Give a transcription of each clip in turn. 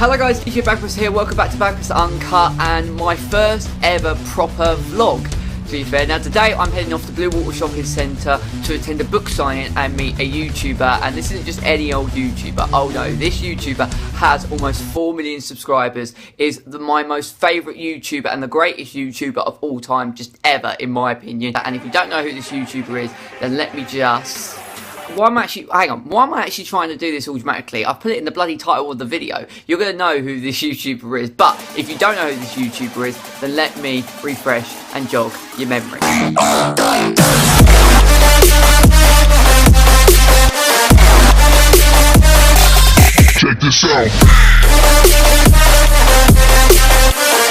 Hello guys, DJ Bagpuss here, welcome back to Bagpuss Uncut and my first ever proper vlog, to be fair. Now today I'm heading off to Bluewater Shopping Center to attend a book signing and meet a YouTuber, and this isn't just any old YouTuber. Oh no, this YouTuber has almost 4 million subscribers, is my most favourite YouTuber and the greatest YouTuber of all time, just ever in my opinion. And if you don't know who this YouTuber is, then let me just... Why am I actually trying to do this automatically? I've put it in the bloody title of the video. You're going to know who this YouTuber is. But if you don't know who this YouTuber is, then let me refresh and jog your memory. Check this out.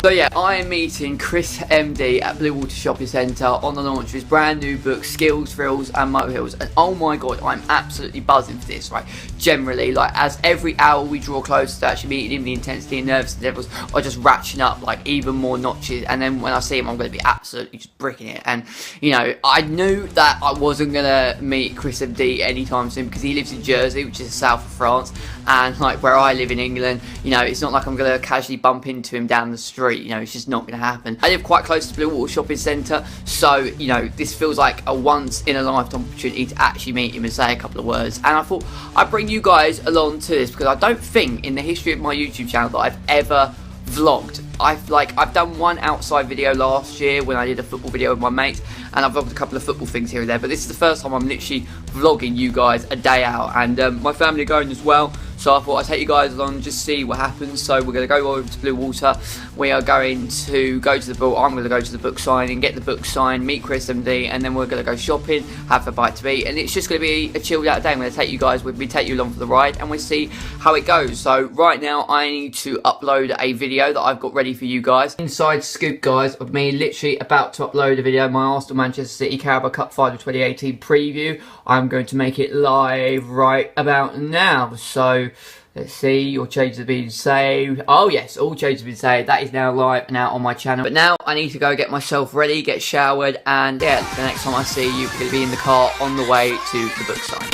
So yeah, I am meeting ChrisMD at Bluewater Shopping Center on the launch of his brand new book, Skills, Thrills and Molehills. And oh my god, I'm absolutely buzzing for this, right? Generally, like, as every hour we draw closer to actually meeting him, the intensity and nerves and levels are just ratcheting up like even more notches. And then when I see him, I'm going to be absolutely just bricking it. And you know, I knew that I wasn't going to meet ChrisMD anytime soon because he lives in Jersey, which is the south of France, and like where I live in England, you know, it's not like I'm going to casually bump into him down the street. You know, it's just not going to happen. I live quite close to Bluewater Shopping Center, so you know, this feels like a once in a lifetime opportunity to actually meet him and say a couple of words. And I thought I'd bring you guys along to this because I don't think in the history of my YouTube channel that I've ever vlogged. I've done one outside video last year when I did a football video with my mates, and I've vlogged a couple of football things here and there, but this is the first time I'm literally vlogging you guys a day out, and my family are going as well, so I thought I'd take you guys along and just see what happens. So we're going to go over to Bluewater. We are going to go to the book. I'm going to go to the book signing, get the book signed, meet ChrisMD, and then we're going to go shopping, have a bite to eat, and it's just going to be a chilled out day. I'm going to take you guys with me, take you along for the ride, and we'll see how it goes. So right now I need to upload a video that I've got ready for you guys. Inside scoop, guys, of me literally about to upload a video, my Arsenal Manchester City Carabao Cup Final 2018 preview. I'm going to make it live right about now. So let's see, all changes have been saved. Oh yes, all changes have been saved. That is now live and out on my channel. But now I need to go get myself ready, get showered, and yeah, the next time I see you, we're going to be in the car on the way to the book signing.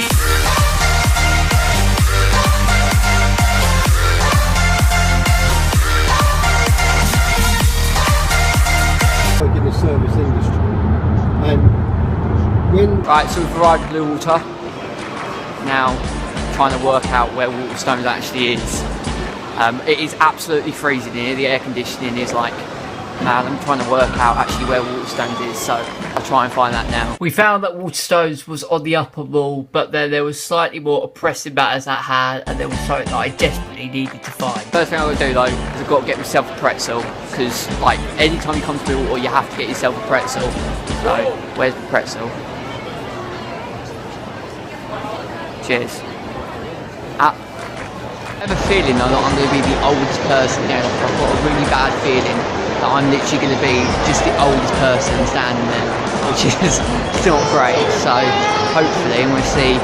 In the service industry, and when... Right, so we've arrived at Bluewater. Now trying to work out where Waterstones actually is. It is absolutely freezing here. The air conditioning is like mad. I'm trying to work out actually where Waterstones is, so I'll try and find that now. We found that Waterstones was on the upper mall, but then there was slightly more pressing matters at hand, and there was something that I desperately needed to find. First thing I'm going to do though is I've got to get myself a pretzel, because like anytime you come to Bluewater you have to get yourself a pretzel. So where's the pretzel? Cheers. I have a feeling though that I'm going to be the oldest person here. I've got a really bad feeling that I'm literally going to be just the oldest person standing there, which is not great. So hopefully we'll see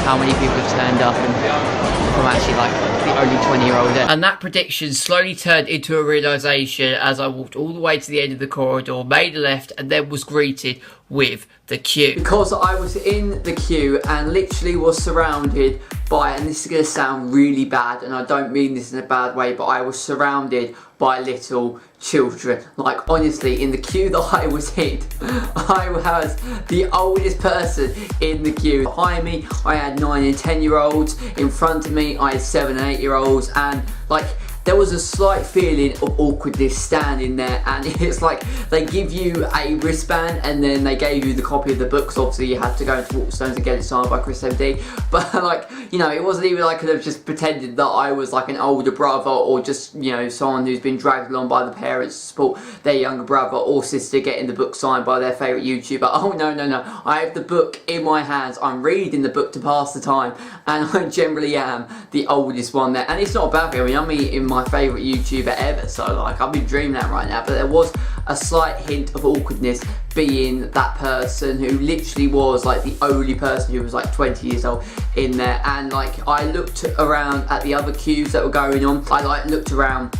how many people have turned up and if I'm actually like the only 20-year-old there. And that prediction slowly turned into a realisation as I walked all the way to the end of the corridor, made a left, and then was greeted with the queue. Because I was in the queue and literally was surrounded by, and this is going to sound really bad, and I don't mean this in a bad way, but I was surrounded by little children. Like honestly, in the queue that I was in, I was the oldest person in the queue. Behind me I had 9 and 10-year-olds, in front of me I had 7 and 8-year-olds, and like there was a slight feeling of awkwardness standing there, and it's like they give you a wristband and then they gave you the copy of the book, so obviously you had to go into Waterstones and get it signed by ChrisMD. But like, you know, it wasn't even like I could have just pretended that I was like an older brother or just, you know, someone who's been dragged along by the parents to support their younger brother or sister getting the book signed by their favourite YouTuber. Oh no, no, no, I have the book in my hands, I'm reading the book to pass the time, and I generally am the oldest one there. And it's not a bad thing, I mean, I'm eating my favourite YouTuber ever, so like I'll be dreaming that right now. But there was a slight hint of awkwardness being that person who literally was like the only person who was like 20 years old in there. And like I looked around at the other queues that were going on. I like looked around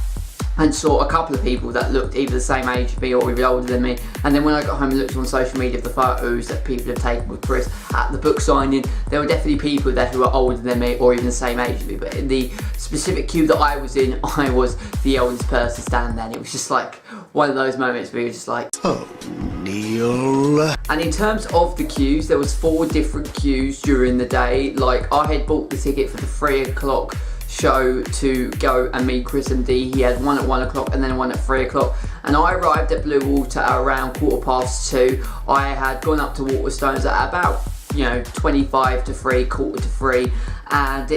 and saw a couple of people that looked either the same age as me or even older than me. And then when I got home and looked on social media of the photos that people have taken with Chris at the book signing, there were definitely people there who were older than me or even the same age as me. But in the specific queue that I was in, I was the oldest person standing there, and it was just like one of those moments where you're just like, oh, Neil. And in terms of the queues, there was 4 different queues during the day. Like, I had bought the ticket for the 3 o'clock show to go and meet ChrisMD. He had one at 1 o'clock and then one at 3 o'clock, and I arrived at Bluewater at around 2:15. I had gone up to Waterstones at about 25 to 3, quarter to 3, and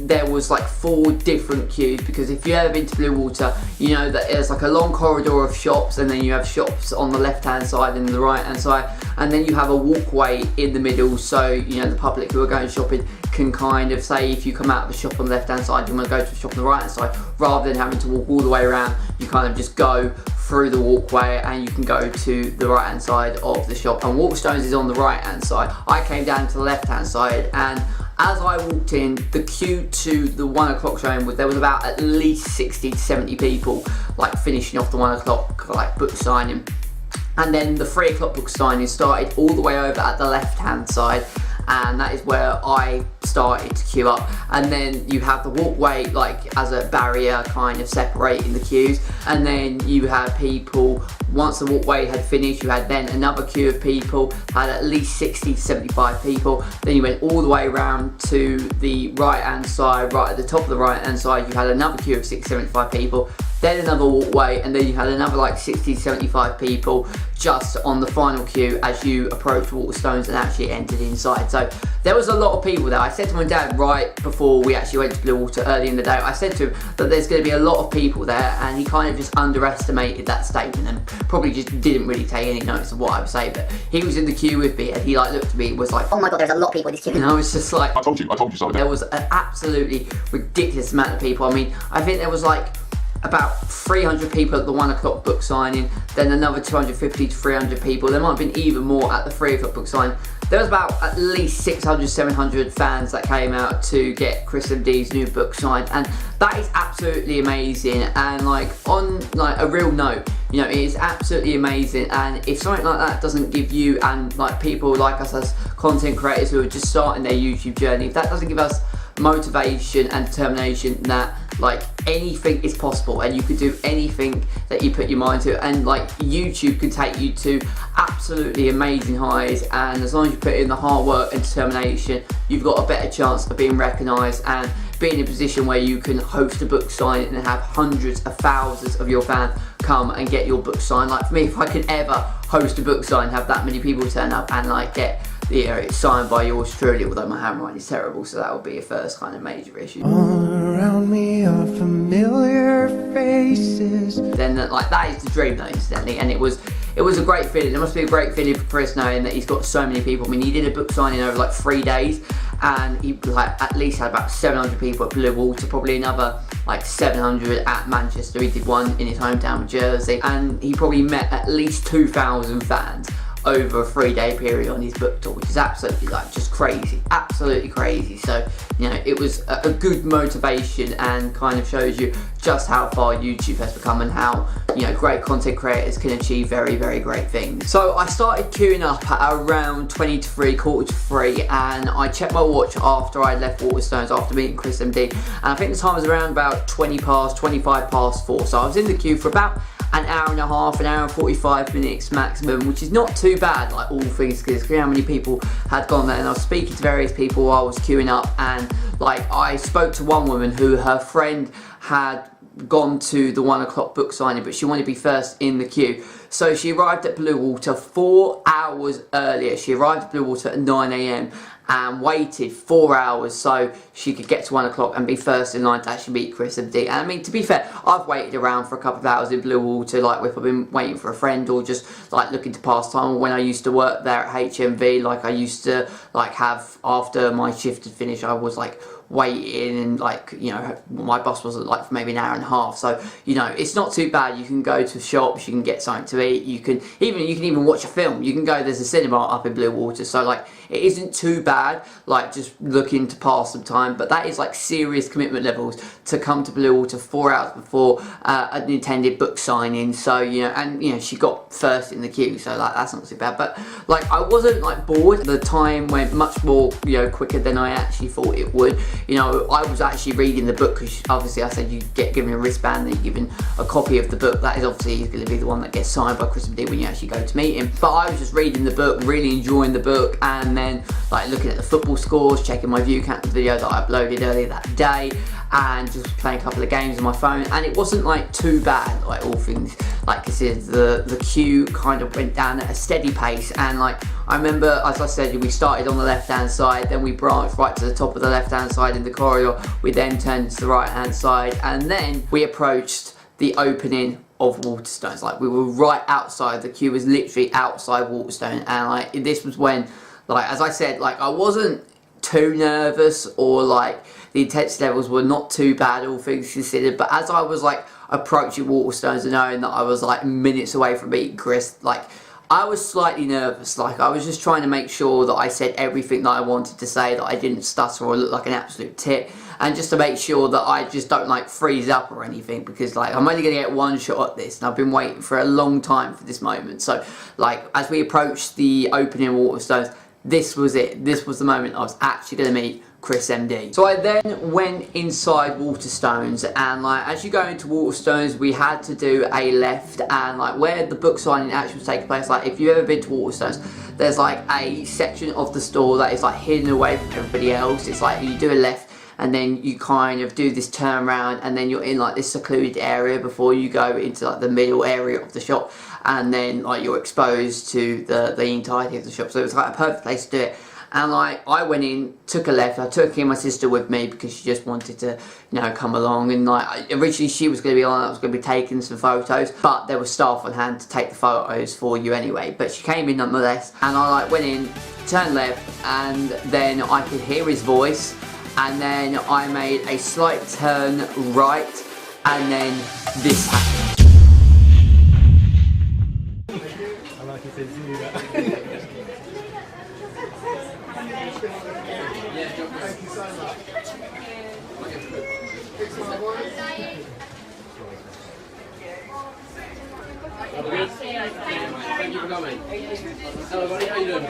there was like 4 different queues, because if you've ever been to Bluewater, you know that there's like a long corridor of shops, and then you have shops on the left hand side and the right hand side, and then you have a walkway in the middle, so the public who are going shopping can kind of say, if you come out of the shop on the left hand side, you want to go to the shop on the right hand side, rather than having to walk all the way around, you kind of just go through the walkway and you can go to the right hand side of the shop. And Waterstones is on the right hand side. I came down to the left hand side, and as I walked in, the queue to the 1 o'clock showing there was about at least 60 to 70 people like finishing off the 1 o'clock like book signing. And then the 3 o'clock book signing started all the way over at the left hand side, and that is where I started to queue up. And then you have the walkway like as a barrier kind of separating the queues, and then you had people, once the walkway had finished, you had then another queue of people, had at least 60 to 75 people. Then you went all the way around to the right hand side. Right at the top of the right hand side, you had another queue of 60 to 75 people, then another walkway, and then you had another like 60 to 75 people just on the final queue as you approached Waterstones and actually entered inside. So there was a lot of people there. I said to my dad right before we actually went to Bluewater early in the day, I said to him that there's going to be a lot of people there, and he kind of just underestimated that statement and probably just didn't really take any notice of what I was saying. But he was in the queue with me, and he like looked at me and was like, oh my god, there's a lot of people in this queue. And I was just like, I told you so. There was an absolutely ridiculous amount of people. I mean, I think there was like about 300 people at the 1 o'clock book signing, then another 250 to 300 people. There might have been even more at the 3 o'clock book signing. There was about at least 600, 700 fans that came out to get ChrisMD's new book signed, and that is absolutely amazing. And like on like a real note, it is absolutely amazing. And if something like that doesn't give you, and like people like us as content creators who are just starting their YouTube journey, if that doesn't give us motivation and determination that like anything is possible and you can do anything that you put your mind to, and like YouTube can take you to absolutely amazing highs, and as long as you put in the hard work and determination, you've got a better chance of being recognised and being in a position where you can host a book signing and have hundreds of thousands of your fans come and get your book signed. Like for me, if I could ever host a book sign, have that many people turn up and like get it's signed by yours truly, although my handwriting is terrible, so that would be a first kind of major issue. All around me are familiar faces. Then like that is the dream though, incidentally, and it was a great feeling. It must be a great feeling for Chris knowing that he's got so many people. I mean, he did a book signing over like 3 days, and he like at least had about 700 people at Bluewater, probably another like 700 at Manchester. He did one in his hometown of Jersey, and he probably met at least 2,000 fans over a 3-day period on his book tour, which is absolutely like just crazy, absolutely crazy. So it was a good motivation and kind of shows you just how far YouTube has become and how great content creators can achieve very, very great things. So I started queuing up at around 20 to 3, quarter to 3, and I checked my watch after I left Waterstones after meeting ChrisMD, and I think the time was around about 25 past 4. So I was in the queue for about an hour and a half, an hour and 45 minutes maximum, which is not too bad, like all things considered, how many people had gone there. And I was speaking to various people while I was queuing up, and like I spoke to one woman who her friend had gone to the 1 o'clock book signing, but she wanted to be first in the queue. So she arrived at Bluewater 4 hours earlier. She arrived at Bluewater at 9 AM and waited 4 hours so she could get to 1 o'clock and be first in line to actually meet ChrisMD. And I mean, to be fair, I've waited around for a couple of hours in Bluewater, like if I've been waiting for a friend or just like looking to pass time. When I used to work there at HMV, like I used to like have, after my shift had finished, I was like waiting, and like, you know, my bus was like for maybe an hour and a half. So, you know, it's not too bad. You can go to shops, you can get something to eat, you can even watch a film. You can go, there's a cinema up in Bluewater, so like it isn't too bad, like just looking to pass some time. But that is like serious commitment levels to come to Bluewater 4 hours before an intended book signing. So, you know, and you know, she got first in the queue, so like that's not too bad. But like, I wasn't like bored. The time went much more, you know, quicker than I actually thought it would. You know, I was actually reading the book, because obviously I said you get given a wristband, then you're given a copy of the book. That is obviously going to be the one that gets signed by ChrisMD when you actually go to meet him. But I was just reading the book, really enjoying the book, and then like looking at the football scores, checking my view count video that I uploaded earlier that day, and just playing a couple of games on my phone. And it wasn't like too bad, like all things like considered. The queue kind of went down at a steady pace, and like I remember, as I said, we started on the left hand side, then we branched right to the top of the left hand side in the corridor, we then turned to the right hand side, and then we approached the opening of Waterstones. Like, we were right outside, the queue was literally outside Waterstone, and like this was when, like, as I said, like I wasn't too nervous, or like the intensity levels were not too bad, all things considered. But as I was like approaching Waterstones and knowing that I was like minutes away from meeting Chris, like I was slightly nervous. Like, I was just trying to make sure that I said everything that I wanted to say, that I didn't stutter or look like an absolute tit, and just to make sure that I just don't like freeze up or anything, because like I'm only going to get one shot at this, and I've been waiting for a long time for this moment. So like, as we approached the opening of Waterstones, this was it. This was the moment I was actually going to meet ChrisMD. So I then went inside Waterstones, and like as you go into Waterstones, we had to do a left, and like where the book signing actually was taking place, like if you've ever been to Waterstones, there's like a section of the store that is like hidden away from everybody else. It's like you do a left, and then you kind of do this turn around, and then you're in like this secluded area before you go into like the middle area of the shop, and then like you're exposed to the entirety of the shop. So it was like a perfect place to do it. And like I went in, took a left, I took in my sister with me because she just wanted to, you know, come along. And like originally she was going to be on, I was going to be taking some photos, but there was staff on hand to take the photos for you anyway. But she came in nonetheless, and I like went in, turned left, and then I could hear his voice, and then I made a slight turn right, and then this happened. I like it says you that. Thank you so much. Thank you for coming. Hello, buddy. How you doing?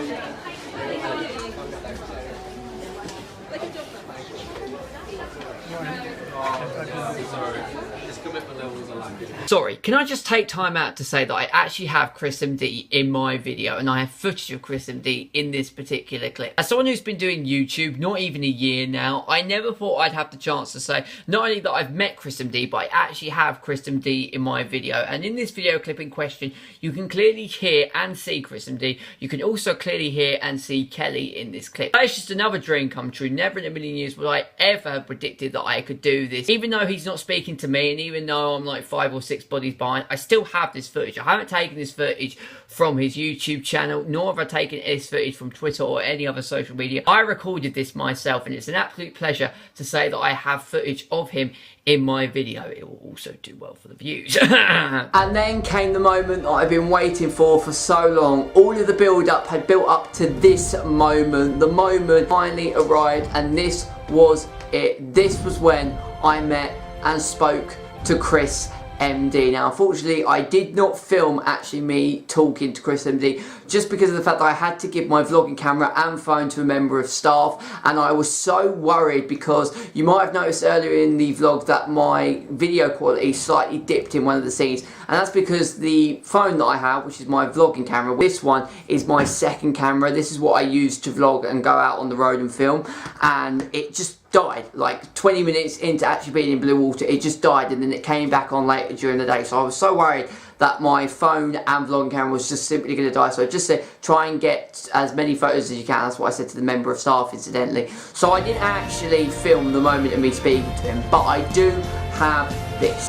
Sorry, can I just take time out to say that I actually have ChrisMD in my video, and I have footage of ChrisMD in this particular clip. As someone who's been doing YouTube not even a year now, I never thought I'd have the chance to say not only that I've met ChrisMD, but I actually have ChrisMD in my video. And in this video clip in question, you can clearly hear and see ChrisMD. You can also clearly hear and see Kelly in this clip. That is just another dream come true. Never in a million years would I ever have predicted that I could do this. Even though he's not speaking to me, and even though I'm like 5 or 6 bodies behind, I still have this footage. I haven't taken this footage from his YouTube channel, nor have I taken this footage from Twitter or any other social media. I recorded this myself, and it's an absolute pleasure to say that I have footage of him in my video. It will also do well for the views. And then came the moment that I've been waiting for so long. All of the build-up had built up to this moment. The moment finally arrived, and this was it. This was when I met and spoke to ChrisMD. Now, unfortunately, I did not film actually me talking to ChrisMD, just because of the fact that I had to give my vlogging camera and phone to a member of staff, and I was so worried because you might have noticed earlier in the vlog that my video quality slightly dipped in one of the scenes, and that's because the phone that I have, which is my vlogging camera, this one is my second camera. This is what I use to vlog and go out on the road and film, and it just died like 20 minutes into actually being in Bluewater. It just died, and then it came back on later during the day. So I was so worried that my phone and vlogging camera was just simply going to die. So I just said, try and get as many photos as you can. That's what I said to the member of staff, incidentally. So I didn't actually film the moment of me speaking to him, but I do have this.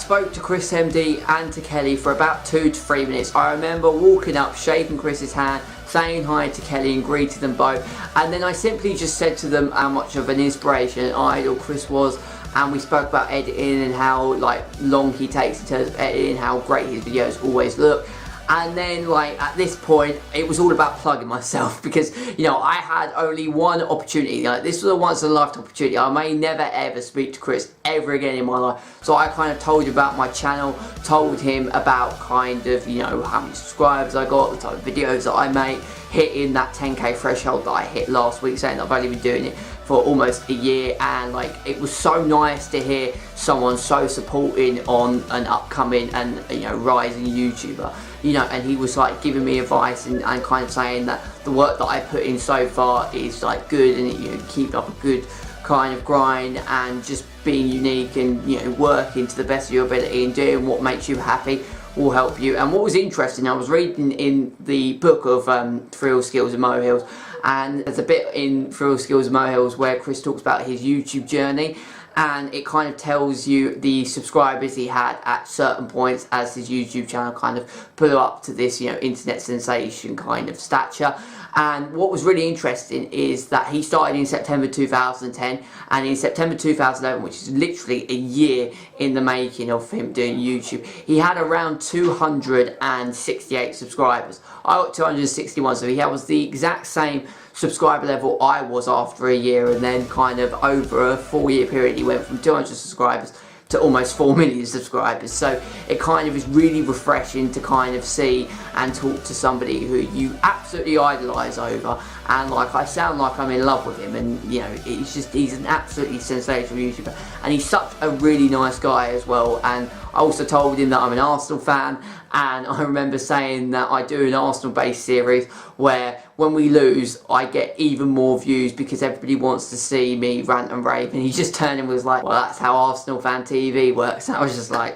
spoke to ChrisMD and to Kelly for about 2 to 3 minutes. I remember walking up, shaking Chris's hand, saying hi to Kelly and greeting them both, and then I simply just said to them how much of an inspiration and idol Chris was, and we spoke about editing and how like long he takes in terms of editing, how great his videos always look. And then like at this point it was all about plugging myself, because you know I had only one opportunity. Like, this was a once in a lifetime opportunity. I may never ever speak to Chris ever again in my life. So I kind of told you about my channel, told him about kind of, you know, how many subscribers I got, the type of videos that I make, hitting that 10k threshold that I hit last week, saying that I've only been doing it for almost a year. And like, it was so nice to hear someone so supporting on an upcoming and, you know, rising YouTuber, you know, and he was like giving me advice and kind of saying that the work that I put in so far is like good, and you know, keep up a good kind of grind and just being unique and, you know, working to the best of your ability and doing what makes you happy will help you. And what was interesting, I was reading in the book of Thrill Skills and Molehills, and there's a bit in Thrill Skills and Molehills where Chris talks about his YouTube journey, and it kind of tells you the subscribers he had at certain points as his YouTube channel kind of put up to this, you know, internet sensation kind of stature. And what was really interesting is that he started in September 2010, and in September 2011, which is literally a year in the making of him doing YouTube, he had around 268 subscribers. I got 261, so he was the exact same subscriber level I was after a year, and then kind of over a 4-year period he went from 200 subscribers to almost 4 million subscribers. So it kind of is really refreshing to kind of see and talk to somebody who you absolutely idolise over, and like, I sound like I'm in love with him, and you know, it's just, he's an absolutely sensational YouTuber, and he's such a really nice guy as well. And I also told him that I'm an Arsenal fan, and I remember saying that I do an Arsenal based series where when we lose I get even more views because everybody wants to see me rant and rave, and he just turned and was like, well, that's how Arsenal fan TV works. And I was just like,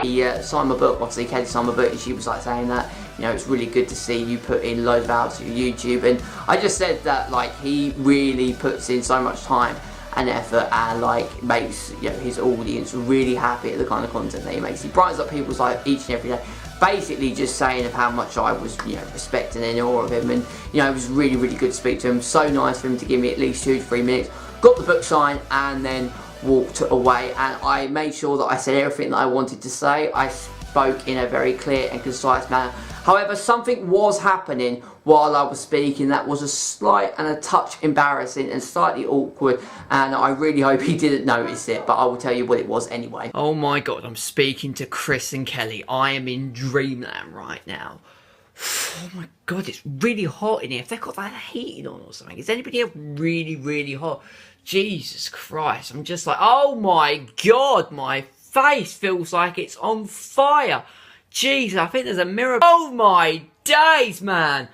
he signed my book, obviously Kelly signed my book, and she was like saying that, you know, it's really good to see you put in loads of hours to your YouTube. And I just said that like, he really puts in so much time and effort, and like makes, you know, his audience really happy at the kind of content that he makes. He brightens up people's life each and every day, basically just saying of how much I was, you know, respecting and in awe of him. And you know, it was really, really good to speak to him. So nice for him to give me at least 2 to 3 minutes, got the book signed, and then walked away. And I made sure that I said everything that I wanted to say. I spoke in a very clear and concise manner. However, something was happening while I was speaking that was a slight and a touch embarrassing and slightly awkward, and I really hope he didn't notice it, but I will tell you what it was anyway. Oh my god, I'm speaking to Chris and Kelly. I am in dreamland right now. Oh my god, it's really hot in here. If they've got that heating on or something. Is anybody else really, really hot? Jesus Christ, I'm just like, oh my god, my face feels like it's on fire. Jeez, I think there's a mirror. Oh my days, man.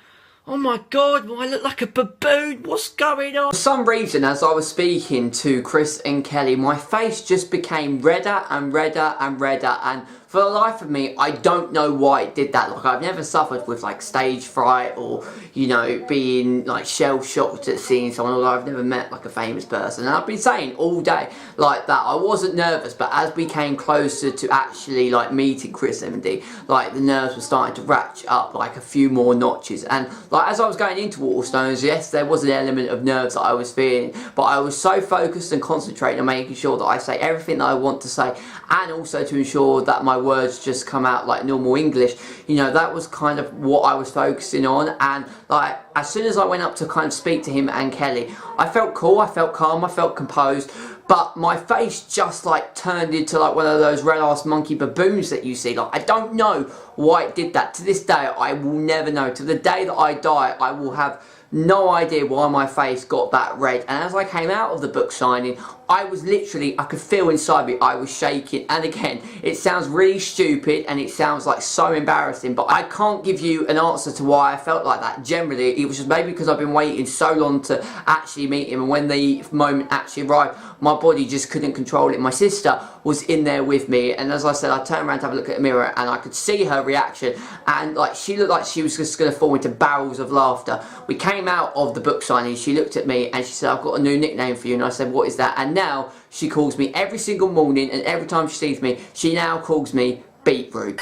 Oh my god, do I look like a baboon? What's going on? For some reason, as I was speaking to Chris and Kelly, my face just became redder and redder and redder, and for the life of me, I don't know why it did that. Like, I've never suffered with like stage fright or, you know, being like shell shocked at seeing someone, although I've never met like a famous person. And I've been saying all day like that I wasn't nervous, but as we came closer to actually like meeting ChrisMD, like the nerves were starting to ratchet up like a few more notches. And like, as I was going into Waterstones, yes, there was an element of nerves that I was feeling, but I was so focused and concentrating on making sure that I say everything that I want to say, and also to ensure that my words just come out like normal English. You know, that was kind of what I was focusing on. And like, as soon as I went up to kind of speak to him and Kelly, I felt cool, I felt calm, I felt composed, but my face just like turned into like one of those red-ass monkey baboons that you see. Like, I don't know why it did that. To this day, I will never know. To the day that I die, I will have no idea why my face got that red. And as I came out of the book signing, I was literally, I could feel inside me, I was shaking. And again, it sounds really stupid and it sounds like so embarrassing, but I can't give you an answer to why I felt like that. Generally, it was just maybe because I've been waiting so long to actually meet him, and when the moment actually arrived, my body just couldn't control it. My sister was in there with me, and as I said, I turned around to have a look at the mirror and I could see her reaction, and like, she looked like she was just going to fall into barrels of laughter. We came came out of the book signing, she looked at me and she said, I've got a new nickname for you. And I said, what is that? And now she calls me every single morning, and every time she sees me, she now calls me Beetroot.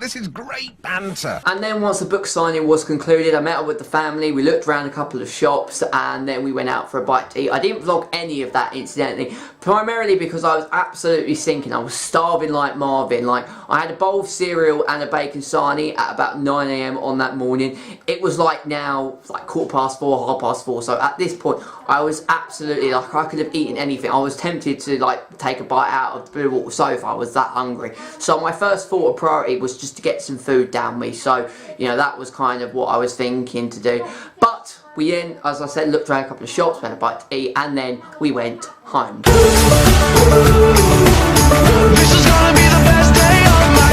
This is great banter. And then once the book signing was concluded, I met up with the family, we looked around a couple of shops, and then we went out for a bite to eat. I didn't vlog any of that, incidentally, primarily because I was absolutely sinking. I was starving like Marvin. Like, I had a bowl of cereal and a bacon sarnie at about 9 AM on that morning. It was like now, like 4:15, 4:30. So at this point, I was absolutely, like, I could have eaten anything. I was tempted to, like, take a bite out of the Bluewater sofa. I was that hungry. So my first thought of priority was just to get some food down me. So, you know, that was kind of what I was thinking to do. But we then, as I said, looked around a couple of shops, we had a bite to eat, and then we went home. This is gonna be the best day of my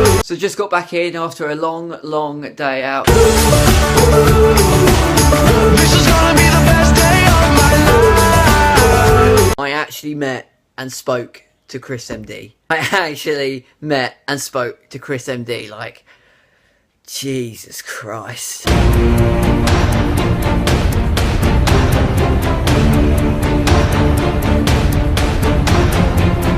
life. So just got back in after a long day out. This is gonna be the best day of my life. I actually met and spoke to ChrisMD. I actually met and spoke to ChrisMD. Like, Jesus Christ.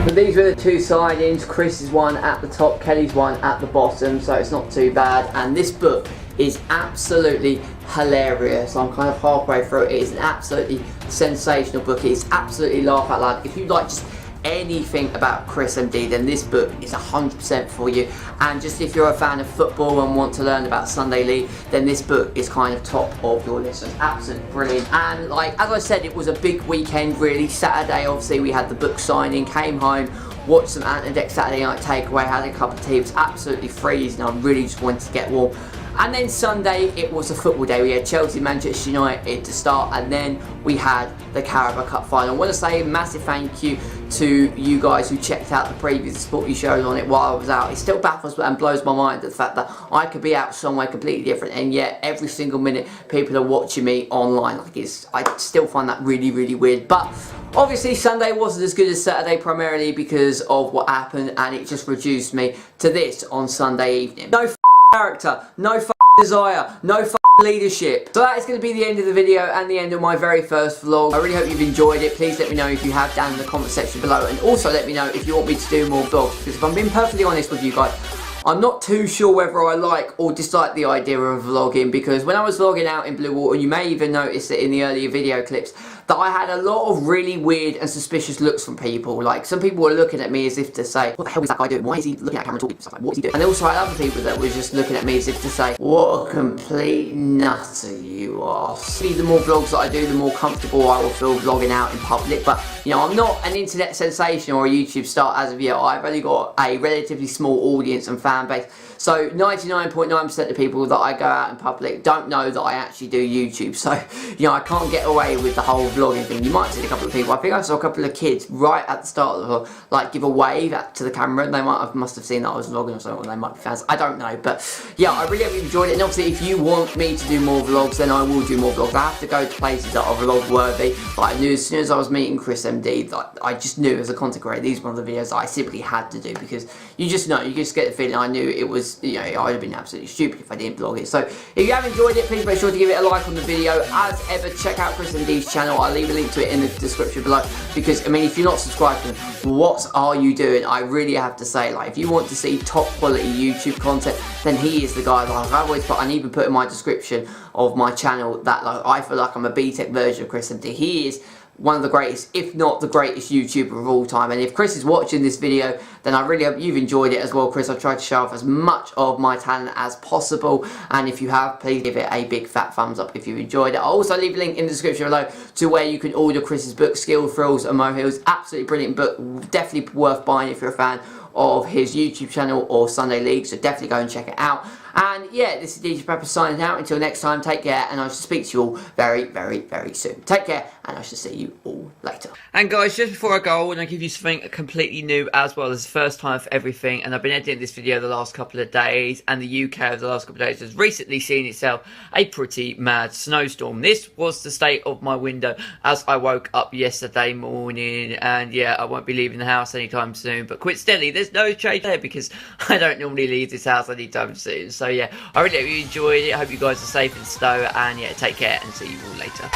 So these were the two sightings. Chris's one at the top, Kelly's one at the bottom, so it's not too bad. And this book is absolutely hilarious. I'm kind of halfway through it. It is an absolutely sensational book. It's absolutely laugh out loud. If you like just anything about ChrisMD, then this book is 100% for you. And just if you're a fan of football and want to learn about Sunday League, then this book is kind of top of your list. So it's absolutely brilliant. And like, as I said, it was a big weekend really. Saturday, obviously, we had the book signing, came home, watched some Ant and Dec Saturday night takeaway, had a cup of tea. It was absolutely freezing. I really just wanted to get warm. And then Sunday, it was a football day. We had Chelsea, Manchester United to start, and then we had the Carabao Cup final. I want to say a massive thank you to you guys who checked out the previous sporty shows on it while I was out. It still baffles and blows my mind the fact that I could be out somewhere completely different, and yet every single minute people are watching me online. Like, I still find that really, really weird. But obviously Sunday wasn't as good as Saturday, primarily because of what happened, and it just reduced me to this on Sunday evening. No character, no desire, no leadership. So that is going to be the end of the video and the end of my very first vlog. I really hope you've enjoyed it. Please let me know if you have down in the comment section below, and also let me know if you want me to do more vlogs, because if I'm being perfectly honest with you guys, I'm not too sure whether I like or dislike the idea of vlogging, because when I was vlogging out in Bluewater, you may even notice it in the earlier video clips, that I had a lot of really weird and suspicious looks from people. Like, some people were looking at me as if to say, what the hell is that guy doing? Why is he looking at camera and talking? Stuff like, what is he doing? And also I had other people that were just looking at me as if to say, what a complete nutter you are. See, the more vlogs that I do, the more comfortable I will feel vlogging out in public. But, you know, I'm not an internet sensation or a YouTube star as of yet. I've only got a relatively small audience and fan base. So 99.9% of people that I go out in public don't know that I actually do YouTube. So, you know, I can't get away with the whole vlogging thing. You might see a couple of people. I think I saw a couple of kids right at the start of the vlog, like, give a wave to the camera. They must have seen that I was vlogging or something, or they might be fans. I don't know. But yeah, I really hope you enjoyed it. And obviously, if you want me to do more vlogs, then I will do more vlogs. I have to go to places that are vlog worthy. Like, I knew as soon as I was meeting ChrisMD, like, I just knew as a content creator, these were one of the videos that I simply had to do, because you just know, you just get the feeling. I knew it was, you know, I would have been absolutely stupid if I didn't vlog it. So if you have enjoyed it, please make sure to give it a like on the video. As ever, check out ChrisMD's channel. I'll leave a link to it in the description below, because I mean, if you're not subscribed to him, what are you doing? I really have to say, like, if you want to see top quality YouTube content, then he is the guy. Like, I always put, and even put in my description of my channel that, like, I feel like I'm a BTEC version of ChrisMD. He is one of the greatest, if not the greatest YouTuber of all time. And if Chris is watching this video, then I really hope you've enjoyed it as well, Chris. I've tried to show off as much of my talent as possible, and if you have, please give it a big fat thumbs up if you enjoyed it. I'll also leave a link in the description below to where you can order Chris's book, Skill, Thrills and Molehills. Absolutely brilliant book, definitely worth buying if you're a fan of his YouTube channel or Sunday League, so definitely go and check it out. And yeah, this is DJ Bagpuss signing out. Until next time, take care, and I shall speak to you all very, very, very soon. Take care, and I shall see you all later. And guys, just before I go, I want to give you something completely new as well. As the first time for everything, and I've been editing this video the last couple of days, and the UK over the last couple of days has recently seen itself a pretty mad snowstorm. This was the state of my window as I woke up yesterday morning, and yeah, I won't be leaving the house anytime soon, but coincidentally, there's no change there, because I don't normally leave this house anytime soon. So So yeah, I really hope you enjoyed it. I hope you guys are safe in Stowe, and yeah, take care and see you all later.